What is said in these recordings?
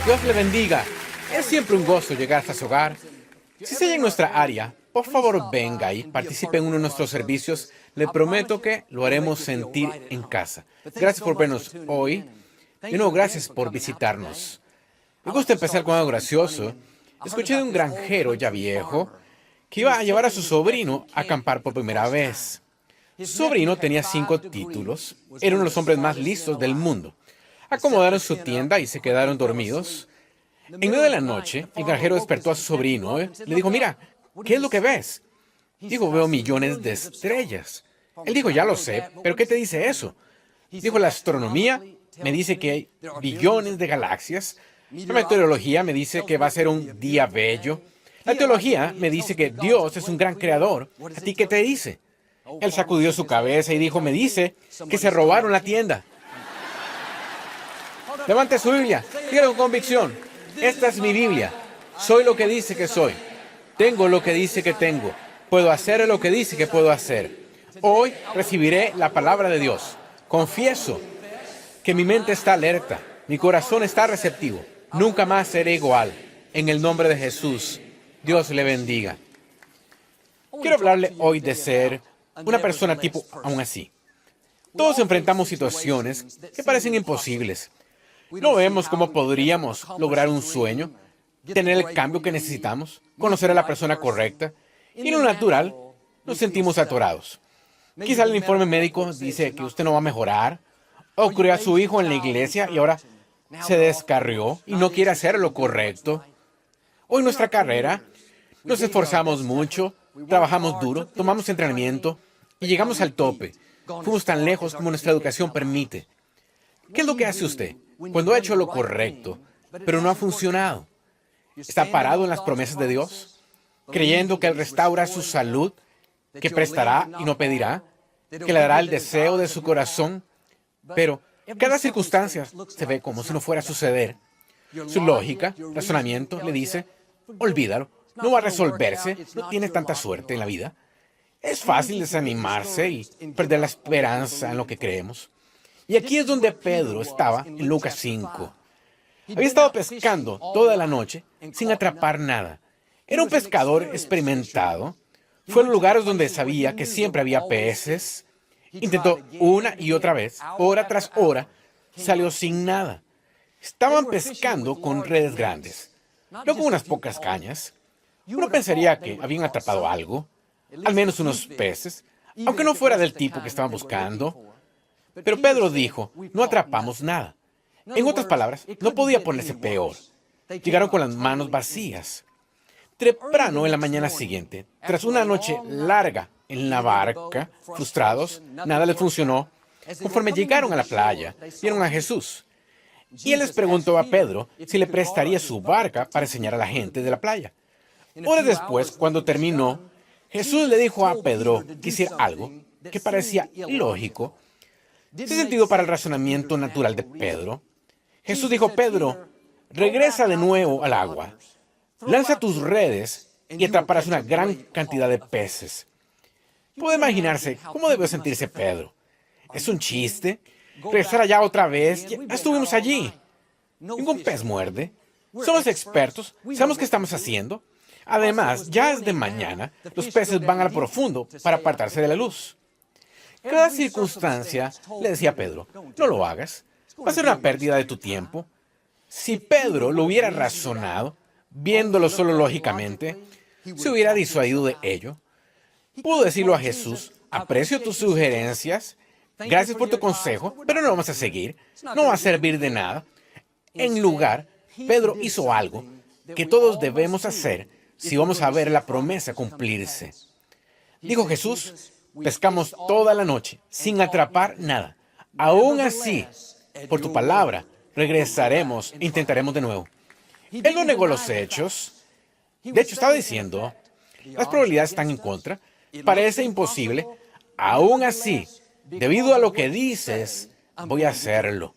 Dios le bendiga. Es siempre un gozo llegar hasta su hogar. Si se halla en nuestra área, por favor venga y participe en uno de nuestros servicios. Le prometo que lo haremos sentir en casa. Gracias por vernos hoy. De nuevo, gracias por visitarnos. Me gusta empezar con algo gracioso. Escuché de un granjero ya viejo que iba a llevar a su sobrino a acampar por primera vez. Su sobrino tenía 5 títulos. Era uno de los hombres más listos del mundo. Acomodaron su tienda y se quedaron dormidos. En medio de la noche, el granjero despertó a su sobrino. Le dijo, mira, ¿qué es lo que ves? Dijo, veo millones de estrellas. Él dijo, ya lo sé, pero ¿qué te dice eso? Dijo, la astronomía me dice que hay billones de galaxias. La meteorología me dice que va a ser un día bello. La teología me dice que Dios es un gran creador. ¿A ti qué te dice? Él sacudió su cabeza y dijo, me dice que se robaron la tienda. Levante su Biblia, dígalo con convicción. Esta es mi Biblia. Soy lo que dice que soy. Tengo lo que dice que tengo. Puedo hacer lo que dice que puedo hacer. Hoy recibiré la palabra de Dios. Confieso que mi mente está alerta. Mi corazón está receptivo. Nunca más seré igual. En el nombre de Jesús, Dios le bendiga. Quiero hablarle hoy de ser una persona tipo aún así. Todos enfrentamos situaciones que parecen imposibles. No vemos cómo podríamos lograr un sueño, tener el cambio que necesitamos, conocer a la persona correcta. Y en lo natural, nos sentimos atorados. Quizá el informe médico dice que usted no va a mejorar, o crió a su hijo en la iglesia y ahora se descarrió y no quiere hacer lo correcto. O en nuestra carrera, nos esforzamos mucho, trabajamos duro, tomamos entrenamiento y llegamos al tope. Fuimos tan lejos como nuestra educación permite. ¿Qué es lo que hace usted cuando ha hecho lo correcto, pero no ha funcionado? ¿Está parado en las promesas de Dios, creyendo que Él restaura su salud, que prestará y no pedirá, que le dará el deseo de su corazón? Pero cada circunstancia se ve como si no fuera a suceder. Su lógica, razonamiento, le dice, olvídalo, no va a resolverse, no tiene tanta suerte en la vida. Es fácil desanimarse y perder la esperanza en lo que creemos. Y aquí es donde Pedro estaba en Lucas 5. Había estado pescando toda la noche sin atrapar nada. Era un pescador experimentado. Fue a los lugares donde sabía que siempre había peces. Intentó una y otra vez, hora tras hora, salió sin nada. Estaban pescando con redes grandes, no con unas pocas cañas. Uno pensaría que habían atrapado algo, al menos unos peces, aunque no fuera del tipo que estaban buscando. Pero Pedro dijo, no atrapamos nada. En otras palabras, no podía ponerse peor. Llegaron con las manos vacías. Temprano en la mañana siguiente, tras una noche larga en la barca, frustrados, nada les funcionó. Conforme llegaron a la playa, vieron a Jesús. Y él les preguntó a Pedro si le prestaría su barca para enseñar a la gente de la playa. Horas después, cuando terminó, Jesús le dijo a Pedro que hiciera algo que parecía ilógico, sin sentido para el razonamiento natural de Pedro. Jesús dijo, Pedro, regresa de nuevo al agua, lanza tus redes y atraparás una gran cantidad de peces. Puede imaginarse cómo debió sentirse Pedro. ¿Es un chiste? ¿Regresar allá otra vez? Ya estuvimos allí. Ningún pez muerde. Somos expertos, sabemos qué estamos haciendo. Además, ya es de mañana, los peces van al profundo para apartarse de la luz. Cada circunstancia, le decía a Pedro, no lo hagas, va a ser una pérdida de tu tiempo. Si Pedro lo hubiera razonado, viéndolo solo lógicamente, se hubiera disuadido de ello. Pudo decirlo a Jesús, aprecio tus sugerencias, gracias por tu consejo, pero no vamos a seguir, no va a servir de nada. En lugar, Pedro hizo algo que todos debemos hacer si vamos a ver la promesa cumplirse. Dijo Jesús, pescamos toda la noche sin atrapar nada. Aún así, por tu palabra, regresaremos e intentaremos de nuevo. Él no negó los hechos. De hecho, estaba diciendo, las probabilidades están en contra. Parece imposible. Aún así, debido a lo que dices, voy a hacerlo.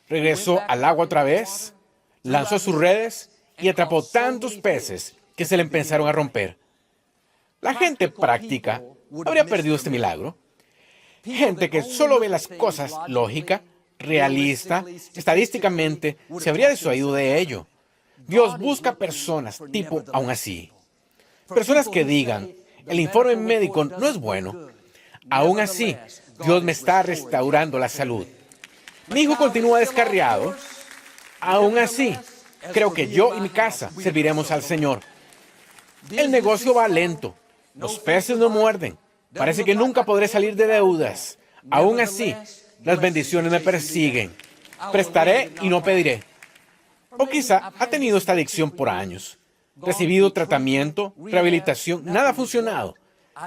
Regresó al agua otra vez, lanzó sus redes y atrapó tantos peces que se le empezaron a romper. La gente práctica habría perdido este milagro. Gente que solo ve las cosas lógica realista, estadísticamente, se habría disuadido de ello. Dios busca personas tipo aún así. Personas que digan, el informe médico no es bueno. Aún así, Dios me está restaurando la salud. Mi hijo continúa descarriado. Aún así, creo que yo y mi casa serviremos al Señor. El negocio va lento. Los peces no muerden. Parece que nunca podré salir de deudas. Aún así, las bendiciones me persiguen. Prestaré y no pediré. O quizá ha tenido esta adicción por años. Recibido tratamiento, rehabilitación, nada ha funcionado.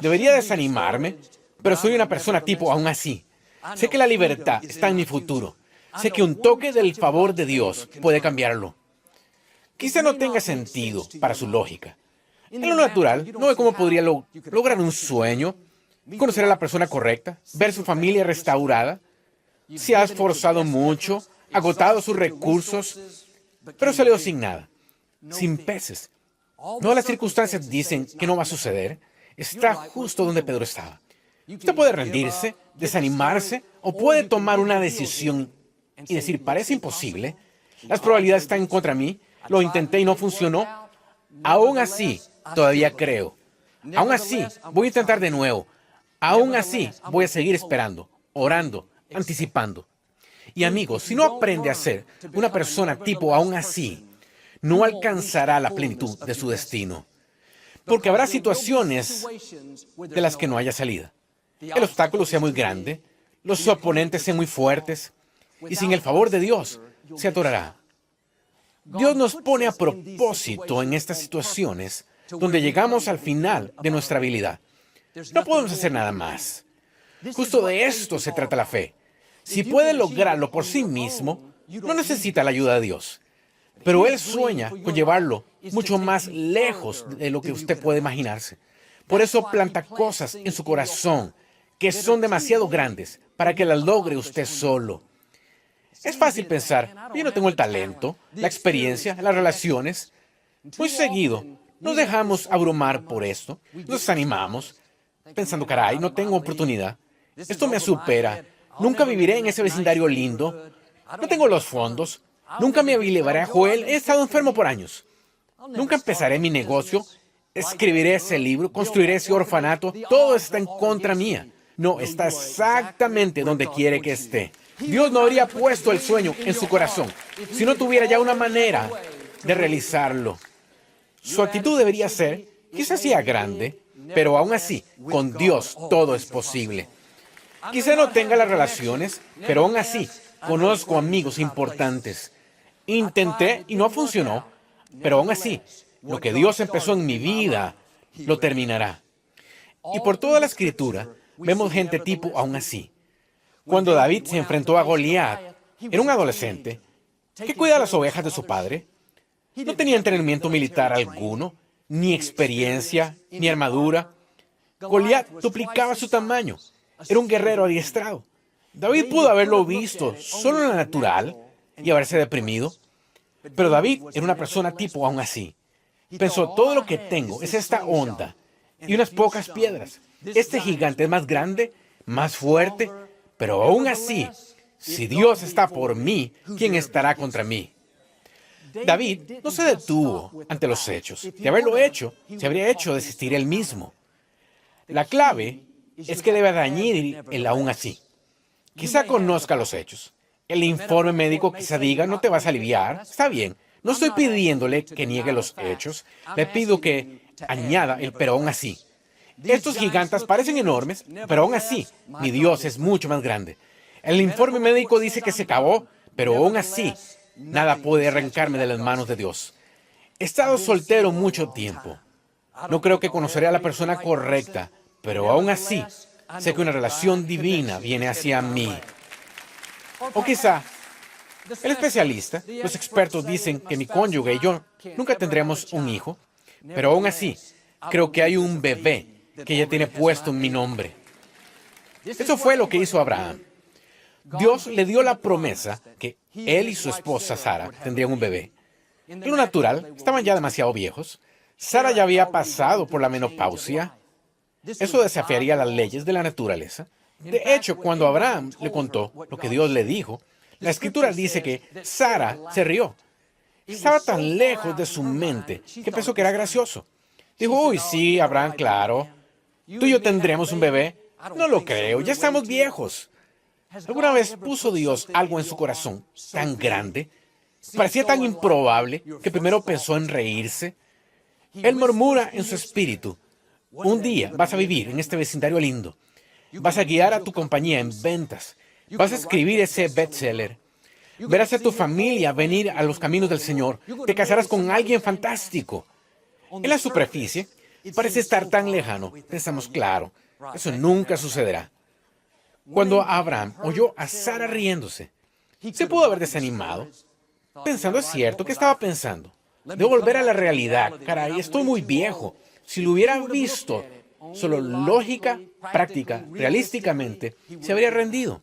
Debería desanimarme, pero soy una persona tipo aún así. Sé que la libertad está en mi futuro. Sé que un toque del favor de Dios puede cambiarlo. Quizá no tenga sentido para su lógica. En lo natural, no ve cómo podría lograr un sueño, conocer a la persona correcta, ver su familia restaurada. Se ha esforzado mucho, agotado sus recursos, pero salió sin nada, sin peces. No, las circunstancias dicen que no va a suceder. Está justo donde Pedro estaba. Usted puede rendirse, desanimarse, o puede tomar una decisión y decir, parece imposible, las probabilidades están en contra de mí, lo intenté y no funcionó. Aún así, todavía creo. Aún así, voy a intentar de nuevo. Aún así, voy a seguir esperando, orando, anticipando. Y amigos, si no aprende a ser una persona tipo aún así, no alcanzará la plenitud de su destino. Porque habrá situaciones de las que no haya salida. El obstáculo sea muy grande, los oponentes sean muy fuertes, y sin el favor de Dios, se atorará. Dios nos pone a propósito en estas situaciones donde llegamos al final de nuestra habilidad. No podemos hacer nada más. Justo de esto se trata la fe. Si puede lograrlo por sí mismo, no necesita la ayuda de Dios. Pero Él sueña con llevarlo mucho más lejos de lo que usted puede imaginarse. Por eso planta cosas en su corazón que son demasiado grandes para que las logre usted solo. Es fácil pensar, yo no tengo el talento, la experiencia, las relaciones. Muy seguido, nos dejamos abrumar por esto, nos desanimamos, pensando, caray, no tengo oportunidad, esto me supera, nunca viviré en ese vecindario lindo, no tengo los fondos, nunca me llevaré a Joel, he estado enfermo por años, nunca empezaré mi negocio, escribiré ese libro, construiré ese orfanato, todo está en contra mía. No, está exactamente donde quiere que esté. Dios no habría puesto el sueño en su corazón si no tuviera ya una manera de realizarlo. Su actitud debería ser, quizás sea grande, pero aún así, con Dios todo es posible. Quizá no tenga las relaciones, pero aún así, conozco amigos importantes. Intenté y no funcionó, pero aún así, lo que Dios empezó en mi vida, lo terminará. Y por toda la Escritura, vemos gente tipo aún así. Cuando David se enfrentó a Goliat, era un adolescente que cuida las ovejas de su padre. No tenía entrenamiento militar alguno, ni experiencia, ni armadura. Goliat duplicaba su tamaño. Era un guerrero adiestrado. David pudo haberlo visto solo en la natural y haberse deprimido. Pero David era una persona tipo aún así. Pensó, todo lo que tengo es esta onda y unas pocas piedras. Este gigante es más grande, más fuerte, pero aún así, si Dios está por mí, ¿quién estará contra mí? David no se detuvo ante los hechos. De haberlo hecho, se habría hecho desistir él mismo. La clave es que debe añadir el aún así. Quizá conozca los hechos. El informe médico quizá diga, no te vas a aliviar. Está bien. No estoy pidiéndole que niegue los hechos. Le pido que añada el pero aún así. Estos gigantes parecen enormes, pero aún así, mi Dios es mucho más grande. El informe médico dice que se acabó, pero aún así, nada puede arrancarme de las manos de Dios. He estado soltero mucho tiempo. No creo que conoceré a la persona correcta, pero aún así, sé que una relación divina viene hacia mí. O quizá, el especialista, los expertos dicen que mi cónyuge y yo nunca tendremos un hijo, pero aún así, creo que hay un bebé que ya tiene puesto en mi nombre. Eso fue lo que hizo Abraham. Dios le dio la promesa que él y su esposa Sara tendrían un bebé. En lo natural, estaban ya demasiado viejos. Sara ya había pasado por la menopausia. Eso desafiaría las leyes de la naturaleza. De hecho, cuando Abraham le contó lo que Dios le dijo, La Escritura dice que Sara se rió. Estaba tan lejos de su mente que pensó que era gracioso. Dijo, uy, sí, Abraham, claro. Tú y yo tendremos un bebé. No lo creo, ya estamos viejos. ¿Alguna vez puso Dios algo en su corazón tan grande? Parecía tan improbable que primero pensó en reírse. Él murmura en su espíritu, un día vas a vivir en este vecindario lindo. Vas a guiar a tu compañía en ventas. Vas a escribir ese bestseller. Verás a tu familia venir a los caminos del Señor. Te casarás con alguien fantástico. En la superficie, parece estar tan lejano. Pensamos, claro, eso nunca sucederá. Cuando Abraham oyó a Sara riéndose, se pudo haber desanimado, pensando, es cierto, ¿qué estaba pensando? Debo volver a la realidad. Caray, estoy muy viejo. Si lo hubiera visto, solo lógica, práctica, realísticamente, se habría rendido.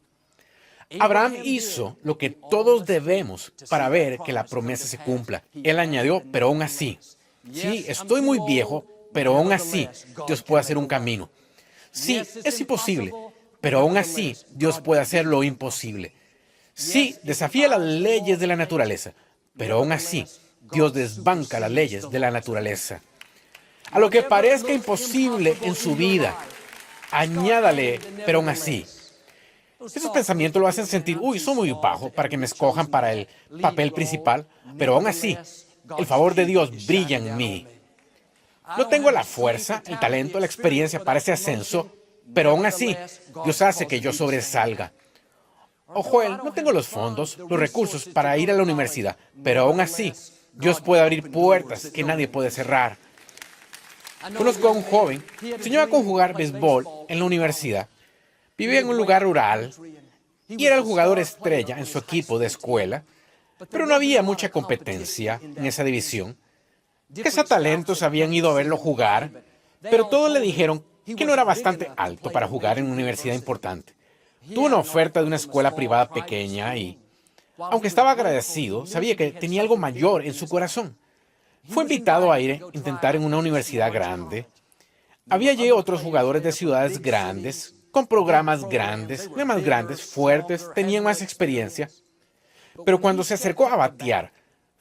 Abraham hizo lo que todos debemos para ver que la promesa se cumpla. Él añadió, pero aún así. Sí, estoy muy viejo, pero aún así Dios puede hacer un camino. Sí, es imposible, pero aún así Dios puede hacer lo imposible. Sí, desafía las leyes de la naturaleza, pero aún así Dios desbanca las leyes de la naturaleza. A lo que parezca imposible en su vida, añádale, pero aún así. Esos pensamientos lo hacen sentir, uy, soy muy bajo para que me escojan para el papel principal, pero aún así, el favor de Dios brilla en mí. No tengo la fuerza, el talento, la experiencia para ese ascenso, pero aún así, Dios hace que yo sobresalga. O Joel, no tengo los fondos, los recursos para ir a la universidad, pero aún así, Dios puede abrir puertas que nadie puede cerrar. Conozco a un joven, enseñó a conjugar béisbol en la universidad. Vivía en un lugar rural y era el jugador estrella en su equipo de escuela, pero no había mucha competencia en esa división. Cazatalentos habían ido a verlo jugar, pero todos le dijeron que no era bastante alto para jugar en una universidad importante. Tuvo una oferta de una escuela privada pequeña y, aunque estaba agradecido, sabía que tenía algo mayor en su corazón. Fue invitado a ir a intentar en una universidad grande. Había allí otros jugadores de ciudades grandes, con programas grandes, más grandes, fuertes, tenían más experiencia. Pero cuando se acercó a batear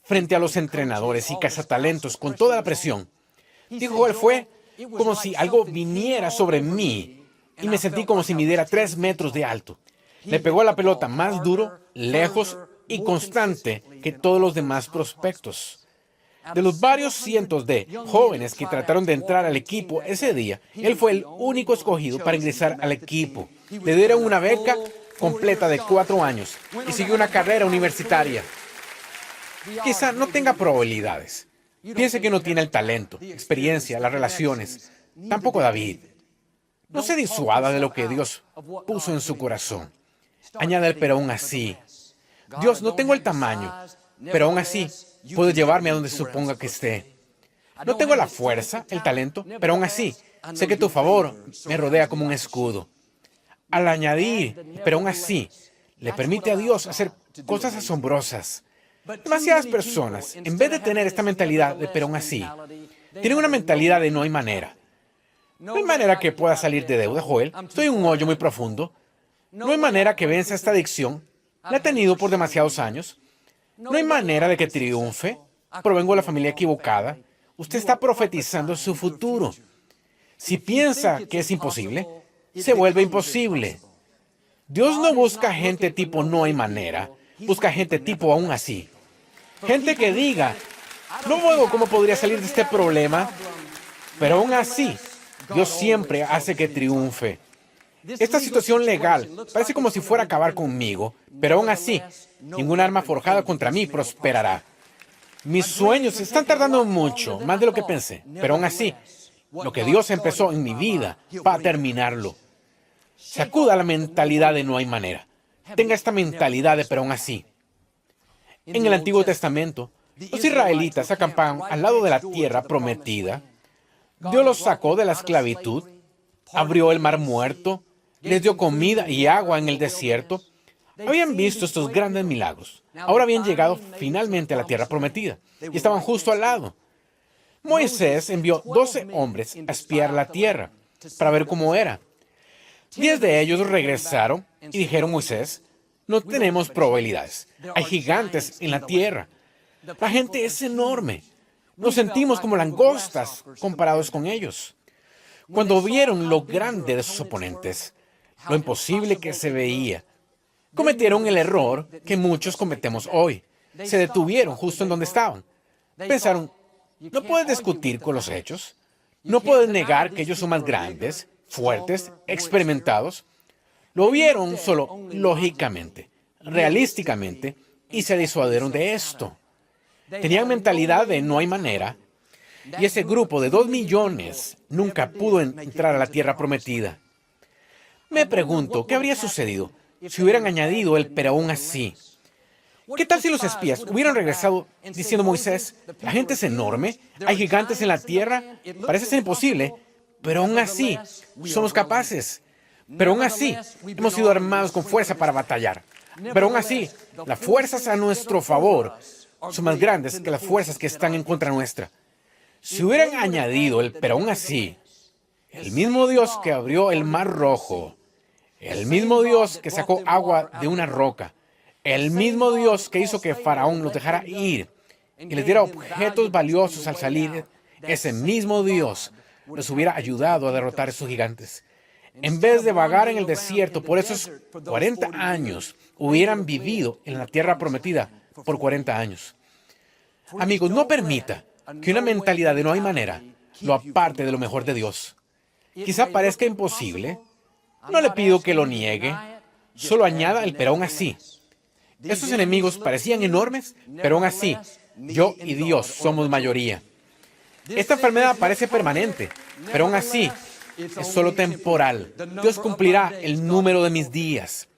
frente a los entrenadores y cazatalentos con toda la presión, dijo él, fue como si algo viniera sobre mí y me sentí como si midiera 3 metros de alto. Le pegó a la pelota más duro, lejos y constante que todos los demás prospectos. De los varios cientos de jóvenes que trataron de entrar al equipo ese día, él fue el único escogido para ingresar al equipo. Le dieron una beca completa de 4 años y siguió una carrera universitaria. Quizá no tenga probabilidades. Piense que no tiene el talento, experiencia, las relaciones. Tampoco David. No se disuada de lo que Dios puso en su corazón. Añade el pero aún así. Dios, no tengo el tamaño, pero aún así puedo llevarme a donde suponga que esté. No tengo la fuerza, el talento, pero aún así sé que tu favor me rodea como un escudo. Al añadir, pero aún así, le permite a Dios hacer cosas asombrosas. Demasiadas personas, en vez de tener esta mentalidad de pero aún así, tienen una mentalidad de no hay manera. No hay manera que pueda salir de deuda, Joel. Estoy en un hoyo muy profundo. No hay manera que venza esta adicción. La he tenido por demasiados años. No hay manera de que triunfe. Provengo de la familia equivocada. Usted está profetizando su futuro. Si piensa que es imposible, se vuelve imposible. Dios no busca gente tipo no hay manera. Busca gente tipo aún así. Gente que diga, no veo cómo podría salir de este problema, pero aún así, Dios siempre hace que triunfe. Esta situación legal parece como si fuera a acabar conmigo, pero aún así, ningún arma forjada contra mí prosperará. Mis sueños están tardando mucho, más de lo que pensé, pero aún así, lo que Dios empezó en mi vida va a terminarlo. Sacuda la mentalidad de no hay manera. Tenga esta mentalidad de pero aún así. En el Antiguo Testamento, los israelitas acampaban al lado de la tierra prometida. Dios los sacó de la esclavitud, abrió el mar muerto, les dio comida y agua en el desierto. Habían visto estos grandes milagros. Ahora habían llegado finalmente a la tierra prometida y estaban justo al lado. Moisés envió 12 hombres a espiar la tierra para ver cómo era. 10 de ellos regresaron y dijeron, Moisés, No tenemos probabilidades. Hay gigantes en la tierra. La gente es enorme. Nos sentimos como langostas comparados con ellos. Cuando vieron lo grande de sus oponentes, lo imposible que se veía, cometieron el error que muchos cometemos hoy. Se detuvieron justo en donde estaban. Pensaron, no puedes discutir con los hechos. No puedes negar que ellos son más grandes, fuertes, experimentados. Lo vieron solo lógicamente, realísticamente, y se disuadieron de esto. Tenían mentalidad de no hay manera, y ese grupo de 2 millones nunca pudo entrar a la tierra prometida. Me pregunto, ¿qué habría sucedido si hubieran añadido el pero aún así? ¿Qué tal si los espías hubieran regresado diciendo Moisés, la gente es enorme, hay gigantes en la tierra, parece ser imposible, pero aún así somos capaces? Pero aún así hemos sido armados con fuerza para batallar. Pero aún así, las fuerzas a nuestro favor son más grandes que las fuerzas que están en contra nuestra. Si hubieran añadido el pero aún así, el mismo Dios que abrió el mar rojo, el mismo Dios que sacó agua de una roca, el mismo Dios que hizo que Faraón los dejara ir y les diera objetos valiosos al salir, ese mismo Dios los hubiera ayudado a derrotar a esos gigantes. En vez de vagar en el desierto por esos 40 años, hubieran vivido en la tierra prometida por 40 años. Amigos, no permita que una mentalidad de no hay manera lo aparte de lo mejor de Dios. Quizá parezca imposible. No le pido que lo niegue. Solo añada el pero aún así. Esos enemigos parecían enormes, pero aún así, yo y Dios somos mayoría. Esta enfermedad parece permanente, pero aún así, es solo temporal. Dios cumplirá el número de mis días.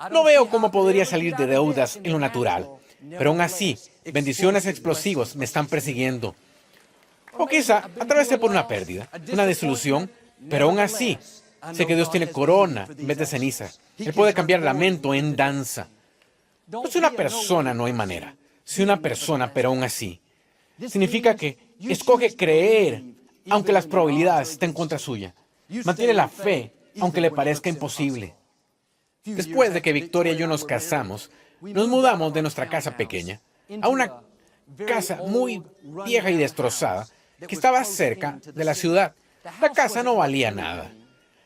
No veo cómo podría salir de deudas en lo natural, pero aún así, bendiciones explosivas me están persiguiendo. O quizá atravesé por una pérdida, una desilusión, pero aún así, sé que Dios tiene corona en vez de ceniza. Él puede cambiar lamento en danza. No es una persona, no hay manera. Si una persona, pero aún así. Significa que escoge creer, aunque las probabilidades estén contra suya. Mantiene la fe, aunque le parezca imposible. Después de que Victoria y yo nos casamos, nos mudamos de nuestra casa pequeña a una casa muy vieja y destrozada que estaba cerca de la ciudad. La casa no valía nada,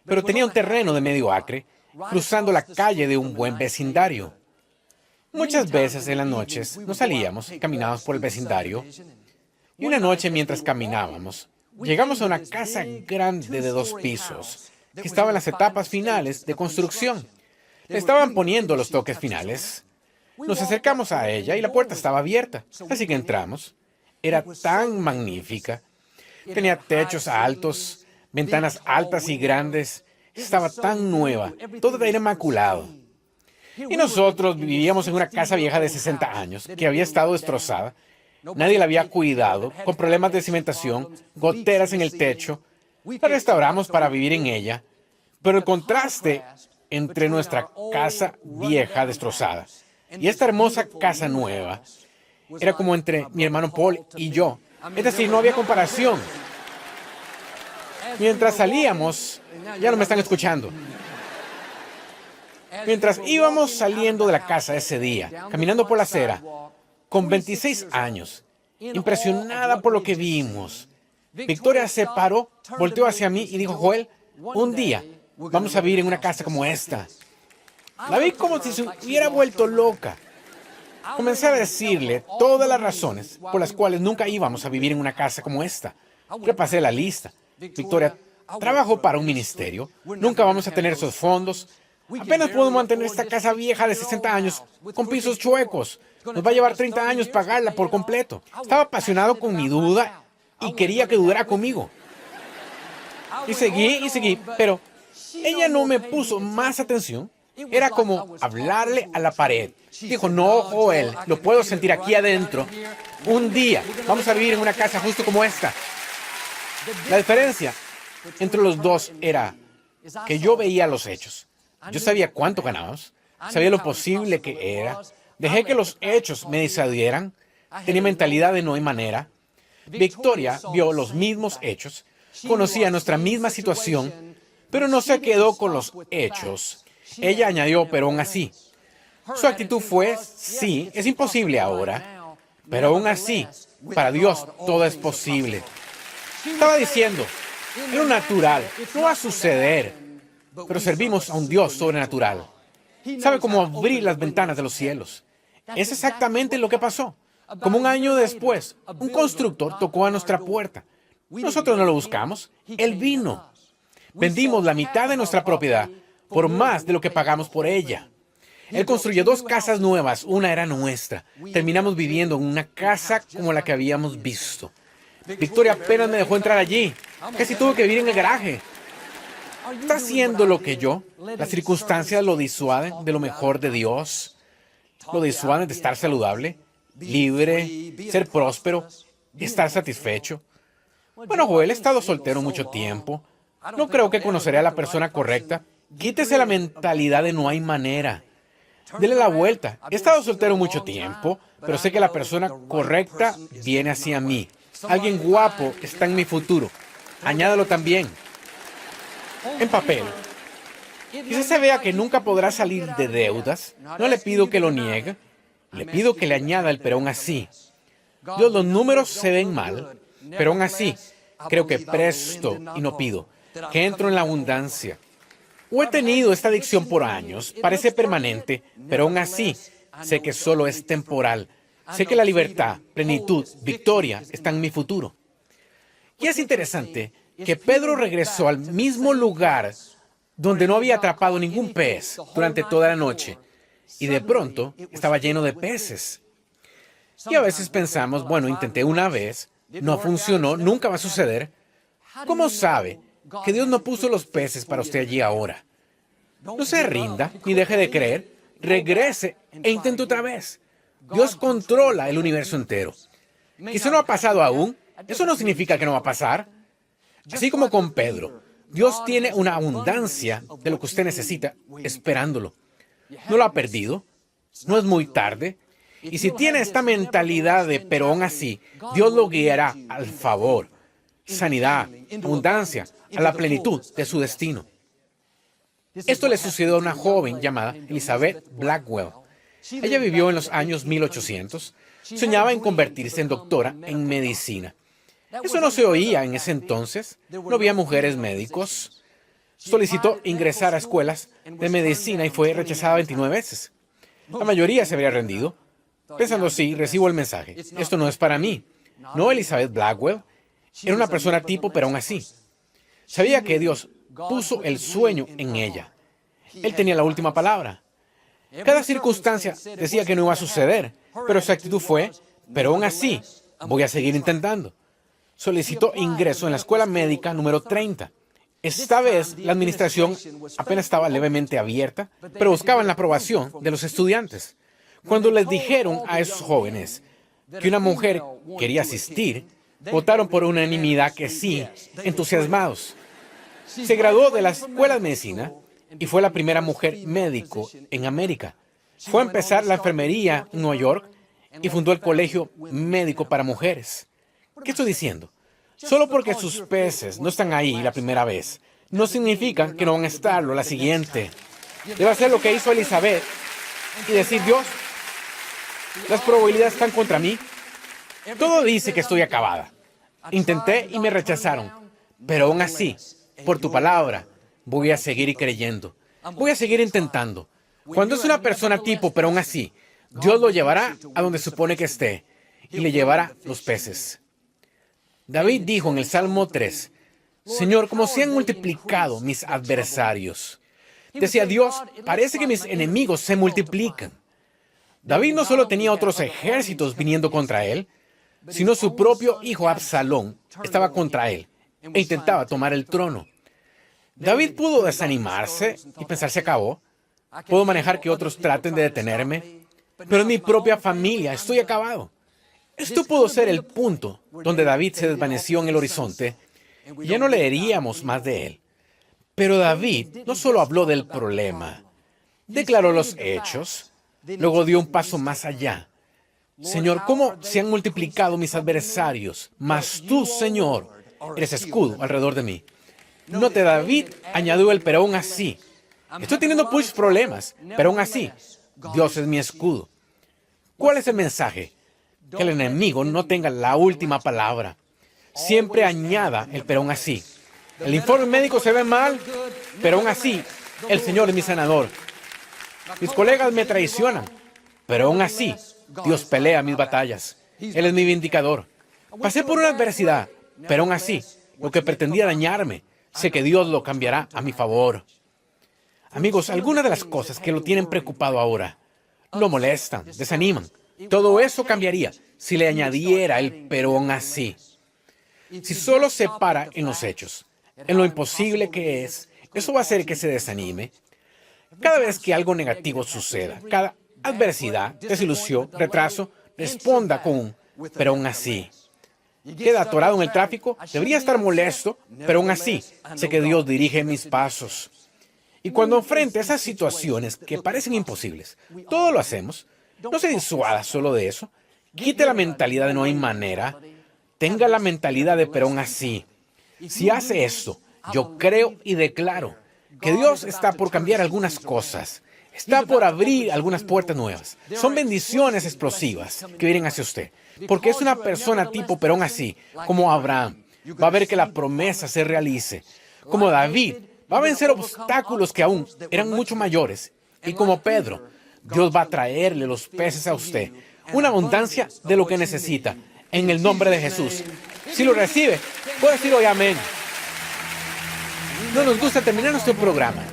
pero tenía un terreno de medio acre, cruzando la calle de un buen vecindario. Muchas veces en las noches nos salíamos y caminábamos por el vecindario. Y una noche mientras caminábamos, llegamos a una casa grande de 2 pisos, que estaba en las etapas finales de construcción. Le estaban poniendo los toques finales. Nos acercamos a ella y la puerta estaba abierta, así que entramos. Era tan magnífica. Tenía techos altos, ventanas altas y grandes. Estaba tan nueva, todo era inmaculado. Y nosotros vivíamos en una casa vieja de 60 años, que había estado destrozada. Nadie la había cuidado, con problemas de cimentación, goteras en el techo. La restauramos para vivir en ella, pero el contraste entre nuestra casa vieja destrozada y esta hermosa casa nueva era como entre mi hermano Paul y yo. Es decir, no había comparación. Mientras salíamos, ya no me están escuchando. Mientras íbamos saliendo de la casa ese día, caminando por la acera, con 26 años, impresionada por lo que vimos, Victoria se paró, volteó hacia mí y dijo, Joel, un día vamos a vivir en una casa como esta. La vi como si se hubiera vuelto loca. Comencé a decirle todas las razones por las cuales nunca íbamos a vivir en una casa como esta. Repasé la lista. Victoria, trabajo para un ministerio, nunca vamos a tener esos fondos. Apenas podemos mantener esta casa vieja de 60 años con pisos chuecos. Nos va a llevar 30 años pagarla por completo. Estaba apasionado con mi duda y quería que dudara conmigo. Y seguí, pero ella no me puso más atención. Era como hablarle a la pared. Dijo, no, Joel, lo puedo sentir aquí adentro. Un día vamos a vivir en una casa justo como esta. La diferencia entre los dos era que yo veía los hechos. Yo sabía cuánto ganábamos, sabía lo posible que era. Dejé que los hechos me disuadieran. Tenía mentalidad de no hay manera. Victoria vio los mismos hechos, conocía nuestra misma situación, pero no se quedó con los hechos. Ella añadió, pero aún así. Su actitud fue, sí, es imposible ahora, pero aún así, para Dios todo es posible. Estaba diciendo, en lo natural, no va a suceder, pero servimos a un Dios sobrenatural. Sabe cómo abrir las ventanas de los cielos. Es exactamente lo que pasó. Como un año después, un constructor tocó a nuestra puerta. Nosotros no lo buscamos, él vino. Vendimos la mitad de nuestra propiedad por más de lo que pagamos por ella. Él construyó 2 casas nuevas, una era nuestra. Terminamos viviendo en una casa como la que habíamos visto. Victoria apenas me dejó entrar allí. Casi tuve que vivir en el garaje. ¿Está haciendo lo que yo? ¿Las circunstancias lo disuaden de lo mejor de Dios? ¿Lo disuaden de estar saludable, libre, ser próspero, estar satisfecho? Bueno, Joel, he estado soltero mucho tiempo. No creo que conoceré a la persona correcta. Quítese la mentalidad de no hay manera. Dele la vuelta. He estado soltero mucho tiempo, pero sé que la persona correcta viene hacia mí. Alguien guapo está en mi futuro. Añádalo también. En papel. Quizás se vea que nunca podrá salir de deudas. No le pido que lo niegue. Le pido que le añada el pero aún así. Dios, los números se ven mal, pero aún así creo que presto y no pido, que entro en la abundancia. O he tenido esta adicción por años, parece permanente, pero aún así sé que solo es temporal. Sé que la libertad, plenitud, victoria está en mi futuro. Y es interesante que Pedro regresó al mismo lugar donde no había atrapado ningún pez durante toda la noche, y de pronto estaba lleno de peces. Y a veces pensamos, bueno, intenté una vez, no funcionó, nunca va a suceder. ¿Cómo sabe que Dios no puso los peces para usted allí ahora? No se rinda ni deje de creer, regrese e intente otra vez. Dios controla el universo entero. Quizá no ha pasado aún, eso no significa que no va a pasar. Así como con Pedro, Dios tiene una abundancia de lo que usted necesita esperándolo. No lo ha perdido, no es muy tarde. Y si tiene esta mentalidad de pero aún así, Dios lo guiará al favor, sanidad, abundancia, a la plenitud de su destino. Esto le sucedió a una joven llamada Elizabeth Blackwell. Ella vivió en los años 1800. Soñaba en convertirse en doctora en medicina. Eso no se oía en ese entonces. No había mujeres médicos. Solicitó ingresar a escuelas de medicina y fue rechazada 29 veces. La mayoría se habría rendido, pensando, sí, recibo el mensaje. Esto no es para mí. No, Elizabeth Blackwell era una persona tipo, pero aún así. Sabía que Dios puso el sueño en ella. Él tenía la última palabra. Cada circunstancia decía que no iba a suceder, pero su actitud fue, pero aún así, voy a seguir intentando. Solicitó ingreso en la escuela médica número 30. Esta vez, la administración apenas estaba levemente abierta, pero buscaban la aprobación de los estudiantes. Cuando les dijeron a esos jóvenes que una mujer quería asistir, votaron por unanimidad que sí, entusiasmados. Se graduó de la escuela de medicina y fue la primera mujer médico en América. Fue a empezar la enfermería en Nueva York y fundó el Colegio Médico para Mujeres. ¿Qué estoy diciendo? Solo porque sus peces no están ahí la primera vez, no significa que no van a estarlo la siguiente. Debe hacer lo que hizo Elizabeth y decir, Dios, las probabilidades están contra mí. Todo dice que estoy acabada. Intenté y me rechazaron, pero aún así, por tu palabra, voy a seguir creyendo. Voy a seguir intentando. Cuando es una persona tipo, pero aún así, Dios lo llevará a donde supone que esté y le llevará los peces. David dijo en el Salmo 3, Señor, como se han multiplicado mis adversarios. Decía Dios, parece que mis enemigos se multiplican. David no solo tenía otros ejércitos viniendo contra él, sino su propio hijo Absalón estaba contra él e intentaba tomar el trono. David pudo desanimarse y pensar, se acabó. Puedo manejar que otros traten de detenerme, pero en mi propia familia estoy acabado. Esto pudo ser el punto donde David se desvaneció en el horizonte y ya no leeríamos más de él. Pero David no solo habló del problema, declaró los hechos, luego dio un paso más allá. Señor, ¿cómo se han multiplicado mis adversarios? Mas tú, Señor, eres escudo alrededor de mí. Note, David añadió el pero aún así. Estoy teniendo muchos problemas, pero aún así, Dios es mi escudo. ¿Cuál es el mensaje? Que el enemigo no tenga la última palabra. Siempre añada el pero aún así. El informe médico se ve mal, pero aún así, el Señor es mi sanador. Mis colegas me traicionan, pero aún así, Dios pelea mis batallas. Él es mi vindicador. Pasé por una adversidad, pero aún así, lo que pretendía dañarme, sé que Dios lo cambiará a mi favor. Amigos, algunas de las cosas que lo tienen preocupado ahora, lo molestan, desaniman. Todo eso cambiaría si le añadiera el pero aún así. Si solo se para en los hechos, en lo imposible que es, eso va a hacer que se desanime. Cada vez que algo negativo suceda, cada adversidad, desilusión, retraso, responda con un pero aún así. Queda atorado en el tráfico, debería estar molesto, pero aún así, sé que Dios dirige mis pasos. Y cuando enfrente esas situaciones que parecen imposibles, todo lo hacemos, no se disuada solo de eso. Quite la mentalidad de no hay manera. Tenga la mentalidad de pero aún así. Si hace esto, yo creo y declaro que Dios está por cambiar algunas cosas. Está por abrir algunas puertas nuevas. Son bendiciones explosivas que vienen hacia usted. Porque es una persona tipo pero aún así, como Abraham. Va a ver que la promesa se realice. Como David, va a vencer obstáculos que aún eran mucho mayores. Y como Pedro, Dios va a traerle los peces a usted. Una abundancia de lo que necesita. En el nombre de Jesús. Si lo recibe, puede decir hoy amén. No nos gusta terminar nuestro programa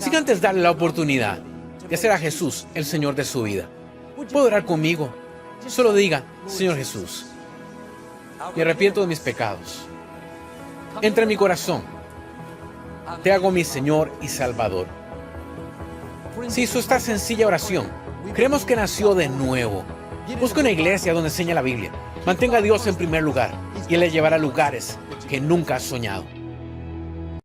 sin antes darle la oportunidad de hacer a Jesús el Señor de su vida. ¿Puede orar conmigo? Solo diga, Señor Jesús, me arrepiento de mis pecados. Entra en mi corazón. Te hago mi Señor y Salvador. Si hizo esta sencilla oración, creemos que nació de nuevo. Busca una iglesia donde enseña la Biblia. Mantenga a Dios en primer lugar y Él le llevará a lugares que nunca has soñado.